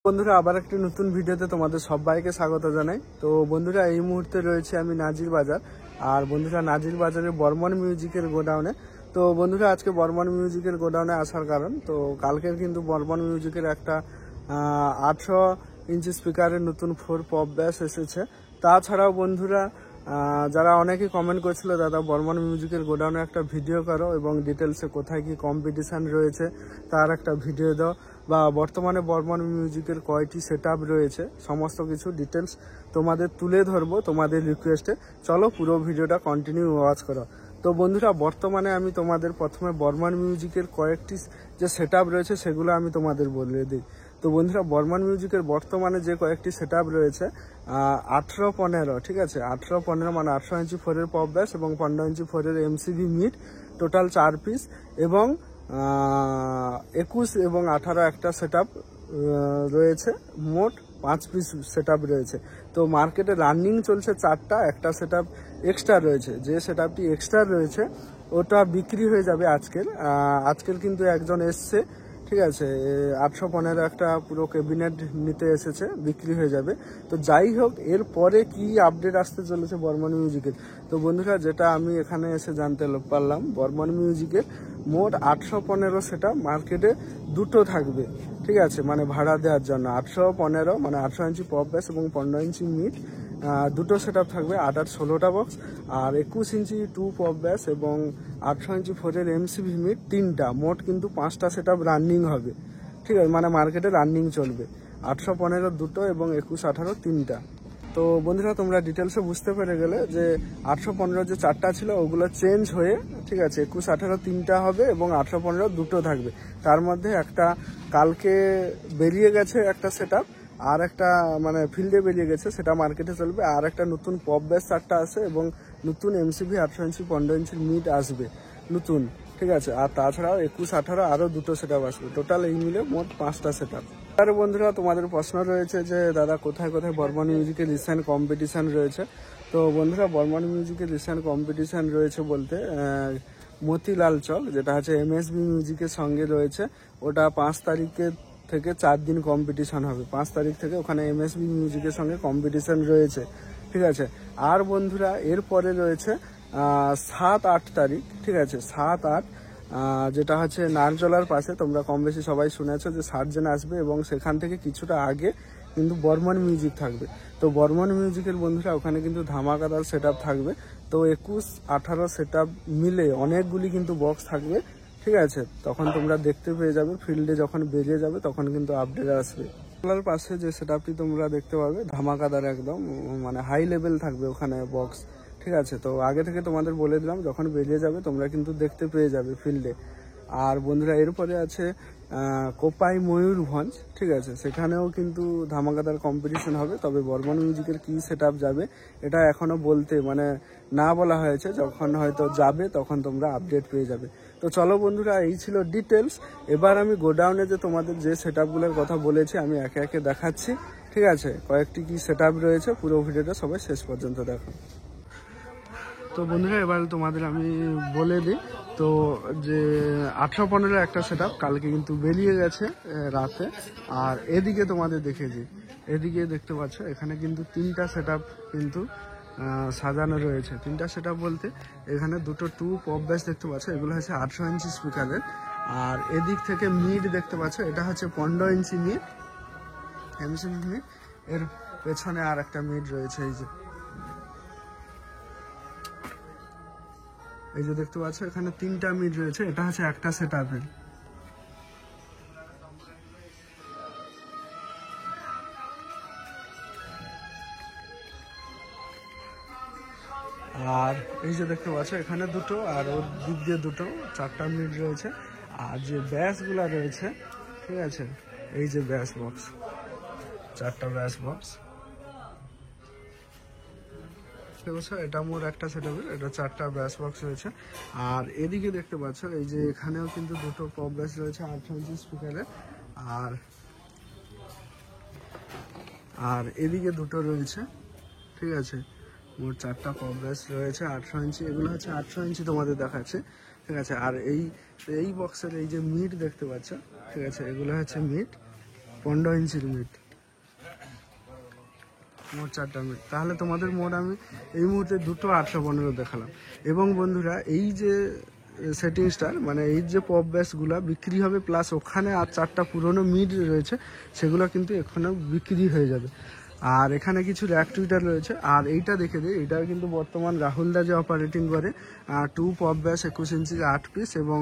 বন্ধুরা আবার একটি নতুন ভিডিওতে তোমাদের সবাইকে স্বাগত জানাই। তো বন্ধুরা এই মুহূর্তে রয়েছে আমি নাজির বাজার, আর বন্ধুরা নাজির বাজারে বর্মন মিউজিকের গোডাউনে। তো বন্ধুরা আজকে বর্মন মিউজিকের গোডাউনে আসার কারণ, তো কালকের কিন্তু বর্মন মিউজিকের একটা 18 ইঞ্চি স্পিকারের নতুন 4 পপ ব্যাস এসেছে। তাছাড়াও বন্ধুরা যারা অনেকেই কমেন্ট করছিল, দাদা বর্মন মিউজিকের গোডাউনে একটা ভিডিও করো এবং ডিটেলসে কোথায় কি কম্পিটিশান রয়েছে তার একটা ভিডিও দাও, বা বর্তমানে বর্মন মিউজিকের কয়টি সেটআপ রয়েছে সমস্ত কিছু ডিটেলস তোমাদের তুলে ধরবো তোমাদের রিকোয়েস্টে। চলো পুরো ভিডিওটা কন্টিনিউ ওয়াচ করো। তো বন্ধুরা বর্তমানে আমি তোমাদের প্রথমে বর্মন মিউজিকের কয়েকটি যে সেটআপ রয়েছে সেগুলো আমি তোমাদের বলে দিই। তো বন্ধুরা বর্মন মিউজিকের বর্তমানে যে কয়েকটি সেটআপ রয়েছে 18-15, ঠিক আছে, 18-15 মানে 18 ইঞ্চি 4-এর পপ ব্যাস এবং 15 ইঞ্চি 4-এর এমসিভি মিড, টোটাল 4 পিস, এবং 21 এবং 18 একটা সেটআপ রয়েছে, মোট 5 পিস সেটআপ রয়েছে। তো মার্কেটে রানিং চলছে 4টা, একটা সেটআপ এক্সট্রা রয়েছে। যে সেটআপটি এক্সট্রা রয়েছে ওটা বিক্রি হয়ে যাবে আজকের কিন্তু একজন এসছে, ঠিক আছে, 815 একটা পুরো ক্যাবিনেট নিতে এসেছে, বিক্রি হয়ে যাবে। তো যাই হোক, এরপরে কি আপডেট আসতে চলেছে বর্মন মিউজিকের, তো বন্ধুরা যেটা আমি এখানে এসে জানতে পারলাম, বর্মন মিউজিকের মোট 815 সেটা মার্কেটে দুটো থাকবে, ঠিক আছে, মানে ভাড়া দেওয়ার জন্য 815 মানে 18 ইঞ্চি পপ ব্যাস এবং 15 ইঞ্চি মিড, দুটো সেটআপ থাকবে, 8-16টা বক্স, আর 21 ইঞ্চি 2 পপ ব্যাস এবং 18 ইঞ্চি 4-এর এমসিভি মিড, 3টা, মোট কিন্তু 5টা সেটআপ রানিং হবে, ঠিক আছে, মানে মার্কেটে রানিং চলবে। 815 দুটো এবং 21-18 3টা। তো বন্ধুরা তোমরা ডিটেলসে বুঝতে পেরে গেলে যে 815 যে 4টা ছিল ওগুলো চেঞ্জ হয়ে, ঠিক আছে, 21-18 3টা হবে এবং 815 দুটো থাকবে। তার মধ্যে একটা কালকে বেরিয়ে গেছে একটা সেটআপ, আর একটা মানে ফিল্ডে বেরিয়ে গেছে, সেটা মার্কেটে চলবে। আর একটা নতুন পপ ব্যাস 4টা আসে এবং নতুন এমসিভি 18 ইঞ্চি 15 ইঞ্চির মিড আসবে নতুন, ঠিক আছে, আর তাছাড়াও 21-18 আরও দুটো সেটআপ আসবে। টোটাল এই মিলে মোট 5টা সেটআপ। আর বন্ধুরা তোমাদের প্রশ্ন রয়েছে যে দাদা কোথায় কোথায় বর্মন মিউজিকের রিসেন্ট কম্পিটিশান রয়েছে। তো বন্ধুরা বর্মন মিউজিকের রিসেন্ট কম্পিটিশান রয়েছে বলতে মতিলাল চক, যেটা হচ্ছে এমএসবি মিউজিকের সঙ্গে রয়েছে, ওটা 5 তারিখে থেকে 4 দিন কম্পিটিশান হবে। 5 তারিখ থেকে ওখানে এমএসবি মিউজিকের সঙ্গে কম্পিটিশান রয়েছে, ঠিক আছে। আর বন্ধুরা এরপরে রয়েছে 7-8 তারিখ, ঠিক আছে, 7-8, যেটা হচ্ছে নারজলার পাশে, তোমরা কম বেশি সবাই শুনেছো যে সার্জেন আসবে, এবং সেখান থেকে কিছুটা আগে কিন্তু বর্মন মিউজিক থাকবে। তো বর্মন মিউজিকের বন্ধুরা ওখানে কিন্তু ধামাকাদার সেটআপ থাকবে। তো 21-18 সেটআপ মিলে অনেকগুলি কিন্তু বক্স থাকবে, ঠিক আছে, তখন তোমরা দেখতে পেয়ে যাবে, ফিল্ডে যখন বেরিয়ে যাবে তখন কিন্তু আপডেট আসবে। পাশে যে সেটআপটি তোমরা দেখতে পাবে ধামাকাদার একদম, মানে হাই লেভেল থাকবে ওখানে বক্স, ঠিক আছে। তো আগে থেকে তোমাদের বলে দিলাম, যখন বেরিয়ে যাবে তোমরা কিন্তু দেখতে পেয়ে যাবে ফিল্ডে। আর বন্ধুরা এরপরে আছে কোপাই ময়ূরভঞ্জ, ঠিক আছে, সেখানেও কিন্তু ধামাকাদার কম্পিটিশন হবে। তবে বর্মন মিউজিকের কি সেটআপ যাবে এটা এখনো বলতে মানে না বলা হয়েছে, যখন হয়তো যাবে তখন তোমরা আপডেট পেয়ে যাবে। তো চলো বন্ধুরা এই ছিল ডিটেলস। এবার আমি গোডাউনে যে তোমাদের যে সেটআপগুলোর কথা বলেছি আমি একে একে দেখাচ্ছি, ঠিক আছে, কয়েকটি কি সেটআপ রয়েছে, পুরো ভিডিওটা সবাই শেষ পর্যন্ত দেখো। তো বন্ধুরা এবার তোমাদের আমি বলে দিই, তো যে 18-15 একটা সেটআপ কালকে কিন্তু বেরিয়ে গেছে রাতে। আর এদিকে তোমাদের দেখেছি, এদিকে দেখতে পাচ্ছ এখানে কিন্তু 3টা সেটআপ কিন্তু সাজানো রয়েছে। 3টা সেটআপ বলতে এখানে দুটো 2 পপ ব্যাস দেখতে পাচ্ছ, এগুলো হচ্ছে 18 ইঞ্চি স্পিকারের। আর এদিক থেকে মিড দেখতে পাচ্ছ, এটা হচ্ছে 15 ইঞ্চি মিড, এমসিবি মিড। এর পেছনে আর একটা মিড রয়েছে, এই যে দেখতে পাচ্ছ এখানে 3টা মিড রয়েছে, এটা হচ্ছে একটা সেটআপের। আর এই যে দেখতে পাচ্ছ এখানে দুটো, আর ওর দিক দিয়ে দুটো, 4টা মিড রয়েছে। আর যে ব্যাসগুলা রয়েছে, ঠিক আছে, এই যে ব্যাস বক্স, 4টা ব্যাস বক্স, এটা মোট একটা সেটআপের, এটা 4টা ব্যাস বক্স রয়েছে। আর এদিকে দেখতে পাচ্ছ এই যে এখানেও কিন্তু দুটো পপ ব্যাস রয়েছে 18 ইঞ্চি স্পিকারের। আর এদিকে দুটো রয়েছে, ঠিক আছে, মোট 4টা পপ ব্যাস রয়েছে 18 ইঞ্চি, এগুলো হচ্ছে 18 ইঞ্চি তোমাদের দেখাচ্ছে, ঠিক আছে। আর এই বক্সের এই যে মিড দেখতে পাচ্ছ, ঠিক আছে, এগুলো হচ্ছে মিড, 15 ইঞ্চির মিড, মোট 4টা মিড। তাহলে তোমাদের মোট আমি এই মুহূর্তে দুটো 815 দেখালাম। এবং বন্ধুরা এই যে সেটিংসটার মানে এই যে পপ ব্যাসগুলো বিক্রি হবে, প্লাস ওখানে আর 4টা পুরনো মিড রয়েছে সেগুলো কিন্তু এখানে বিক্রি হয়ে যাবে। আর এখানে কিছু র্যাক টুইটার রয়েছে। আর এইটা দেখে দিই, এটা কিন্তু বর্তমান রাহুলদা যে অপারেটিং করে 2 পপ ব্যাস 21 ইঞ্চি 8 পিস এবং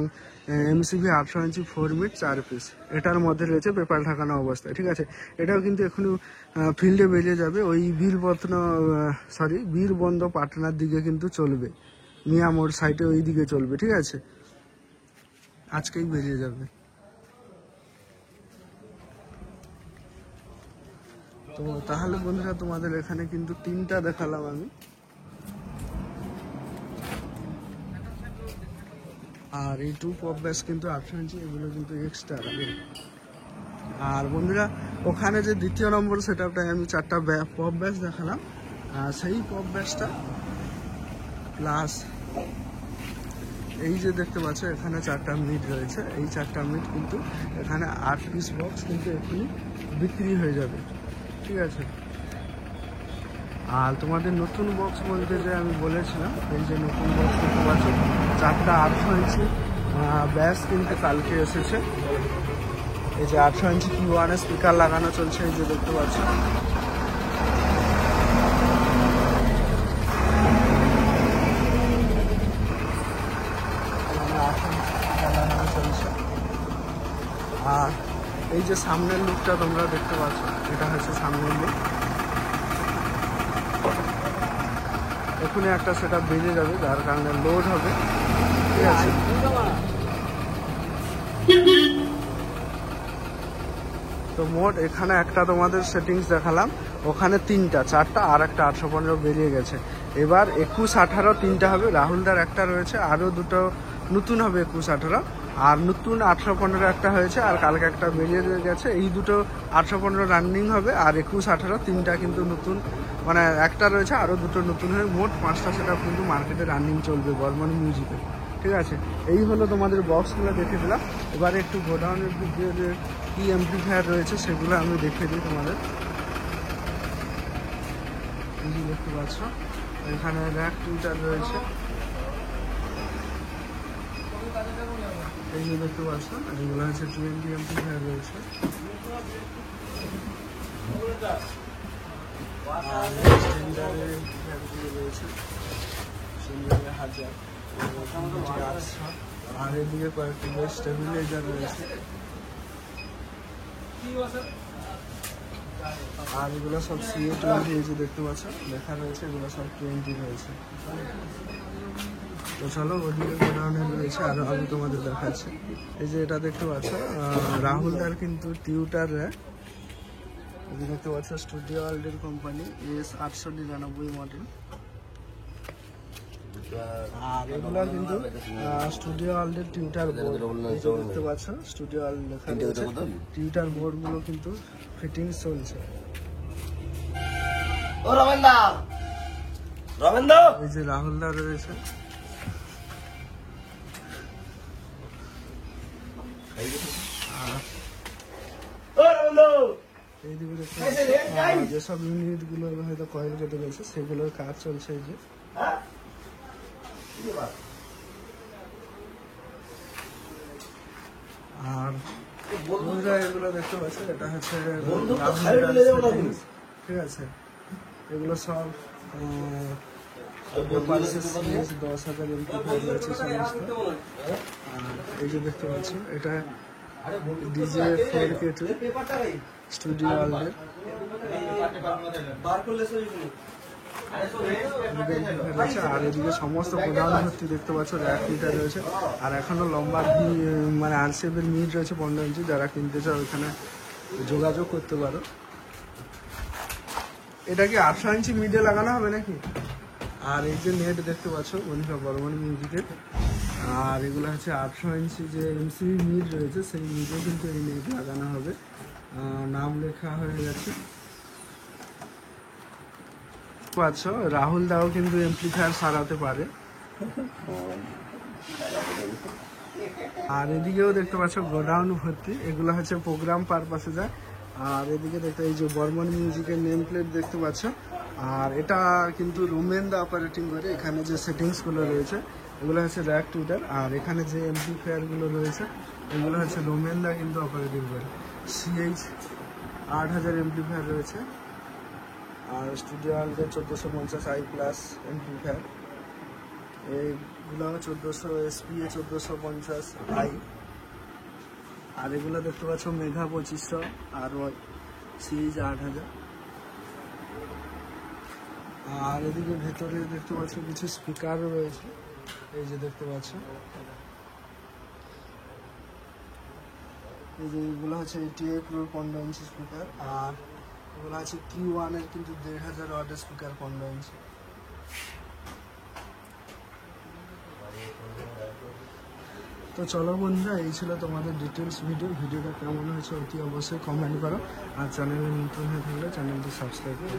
এমসিভি 800 ইঞ্চি 4 মিড 4 পিস, এটার মধ্যে রয়েছে পেপার ঢাকানো অবস্থায়। ঠিক আছে, এটাও কিন্তু এখনই ফিল্ডে বেরিয়ে যাবে, ওই বীরবন্ধ পাটনার দিকে কিন্তু চলবে, মিয়ামোড় সাইডে ওই দিকে চলবে। ঠিক আছে, আজকেই বেরিয়ে যাবে। তো তাহলে বন্ধুরা তোমাদের এখানে কিন্তু 3টা দেখালাম আমি। আর এই 2 পপ ব্যাস কিন্তু 800 ইঞ্চি, এগুলো কিন্তু এক্সট্রা। আর বন্ধুরা ওখানে যে দ্বিতীয় নম্বর সেটআপটায় আমি 4টা পপ ব্যাস দেখালাম, সেই পপ ব্যাসটা প্লাস এই যে দেখতে পাচ্ছ এখানে 4টা মিড রয়েছে, এই 4টা মিড কিন্তু এখানে 8 পিস বক্স কিন্তু এখনই বিক্রি হয়ে যাবে। ঠিক আছে, আর তোমাদের নতুন বক্স বলতে যে আমি বলেছিলাম, এই যে নতুন বক্স দেখতে পাচ্ছ 4টা 800 ইঞ্চি ব্যাস কিন্তু কালকে এসেছে। এই যে 800 ইঞ্চি Q1 স্পিকার লাগানো চলছে, এই যে দেখতে পাচ্ছ। আর এই যে সামনের লুকটা তোমরা দেখতে পাচ্ছ, এটা হচ্ছে সামনের লুক। এখানে একটা সেটা বেজে যাবে, যার কারণে লোড হবে। ঠিক আছে, তো মোট এখানে একটা তোমাদের সেটিংস দেখালাম, ওখানে 3টা, 4টা আর একটা 815 বেরিয়ে গেছে। এবার 21 18 3টা হবে, রাহুলদার একটা রয়েছে, আরও দুটো নতুন হবে 21 18, আর নতুন 815 একটা হয়েছে, আর কালকে একটা বেরিয়ে গেছে। এই দুটো 815 রানিং হবে, আর 21 18 3টা কিন্তু নতুন, মানে একটা রয়েছে, আরও দুটো নতুন হয়ে মোট 5টা সেটআপ কিন্তু মার্কেটে রানিং চলবে বর্মন মিউজিকে। ঠিক আছে, এই হলো তোমাদের বক্সগুলো দেখে দিলাম। এবারে একটু গোডাউনের দিকে যে কি অ্যাম্পলিফায়ার রয়েছে সেগুলো আমি দেখিয়ে দিই তোমাদের। এই যে দেখতে পাচ্ছ এখানে র্যাক টুইটার রয়েছে, এই যে দেখতে পাচ্ছ এগুলো হচ্ছে 20 অ্যাম্পলিফায়ার রয়েছে। রয়েছে 1000, আর এদিকে কয়েকটি স্টেবিলাইজার রয়েছে। আর এগুলো সব CA20, এই যে দেখতে পাচ্ছ লেখা রয়েছে, এগুলো সব 20 রয়েছে। তো চলো ওদিকে গোডাউনে রয়েছে, আরো আমি তোমাদের দেখাচ্ছি। এই যে এটা দেখতে পাচ্ছ রাহুলদার কিন্তু টিউটার র্যাক, এই যে দেখতে পাচ্ছ স্টুডিও ওয়ার্ল্ডের কোম্পানি AS899 মডেল। আর এগুলো কিন্তু স্টুডিও ওয়ার্ল্ডের টিউটার বোর্ড, দেখতে পাচ্ছ স্টুডিও ওয়ার্ল্ড লেখা রয়েছে। টিউটার বোর্ডগুলো কিন্তু ফিটিং চলছে। এই যে রাহুলদা রয়েছে, এইদিকে দেখতে যেসব ইউনিট গুলো হয়তো কয়েল কেটে গেছে সেগুলোর কাজ চলছে। এই যে আর বন্ধুরা এগুলো দেখতে পাচ্ছে, এটা হচ্ছে ঠিক আছে, এগুলো সব 10,000 এমপ্লিফায়ার রয়েছে সমস্ত। আর এই যে দেখতে পাচ্ছ এটা DJ 4K2 স্টুডিও ওয়ার্ল্ডের। আর এদিকে সমস্ত গোডাউন ভর্তি দেখতে পাচ্ছ র্যাক মিটার রয়েছে। আর এখনো লম্বা মানে RCF এর মিট রয়েছে 15 ইঞ্চি, যারা কিনতে চাও ওখানে যোগাযোগ করতে পারো। এটা কি 800 ইঞ্চি মিডে লাগানো হবে নাকি? আর এই যে নেট দেখতে পাচ্ছ বন্ধুরা বর্মন মিউজিকের, আর এগুলো হচ্ছে 800 ইঞ্চি যে MCB মিড রয়েছে সেই মিডে কিন্তু এই নেট লাগানো হবে। নাম লেখা হয়ে গেছে পাচ্ছ। রাহুল দাও কিন্তু এমপ্লিফায়ার সারাতে পারে। আর এদিকেও দেখতে পাচ্ছ গোডাউন ভর্তি, এগুলো হচ্ছে প্রোগ্রাম পারপাসে যায়। আর এদিকে দেখতে এই যে বর্মন মিউজিকের নেম প্লেট দেখতে পাচ্ছ। আর এটা কিন্তু রোমেন দা অপারেটিং করে। এখানে যে সেটিংসগুলো রয়েছে এগুলো হচ্ছে র্যাক টুইটার, আর এখানে যে এমপ্লিফায়ারগুলো রয়েছে এগুলো হচ্ছে রোমেন দা কিন্তু অপারেটিং করে। CH 8000 এমপ্লিফায়ার রয়েছে, আর স্টুডিও আলদের 1450i+ এমপ্লিফায়ার, এইগুলো 1400 SPA 1450i। আর এগুলো দেখতে পাচ্ছ মেঘা 2500 আর CH 8000। আর এদিকে ভেতরে দেখতে পাচ্ছ কিছু স্পিকার রয়েছে, এই যে দেখতে পাচ্ছ। এই যে এগুলো হচ্ছে ATI Pro 15 ইঞ্চি স্পিকার, আর এগুলো আছে Q1 এর কিন্তু 1500 ওয়াটের স্পিকার 15 ইঞ্চি। তো চলো বন্ধুরা, এই ছিল তোমাদের ডিটেলস ভিডিওটা কেমন হয়েছে অতি অবশ্যই কমেন্ট করো, আর চ্যানেলে নতুন হয়ে থাকলে চ্যানেলটি সাবস্ক্রাইব করো।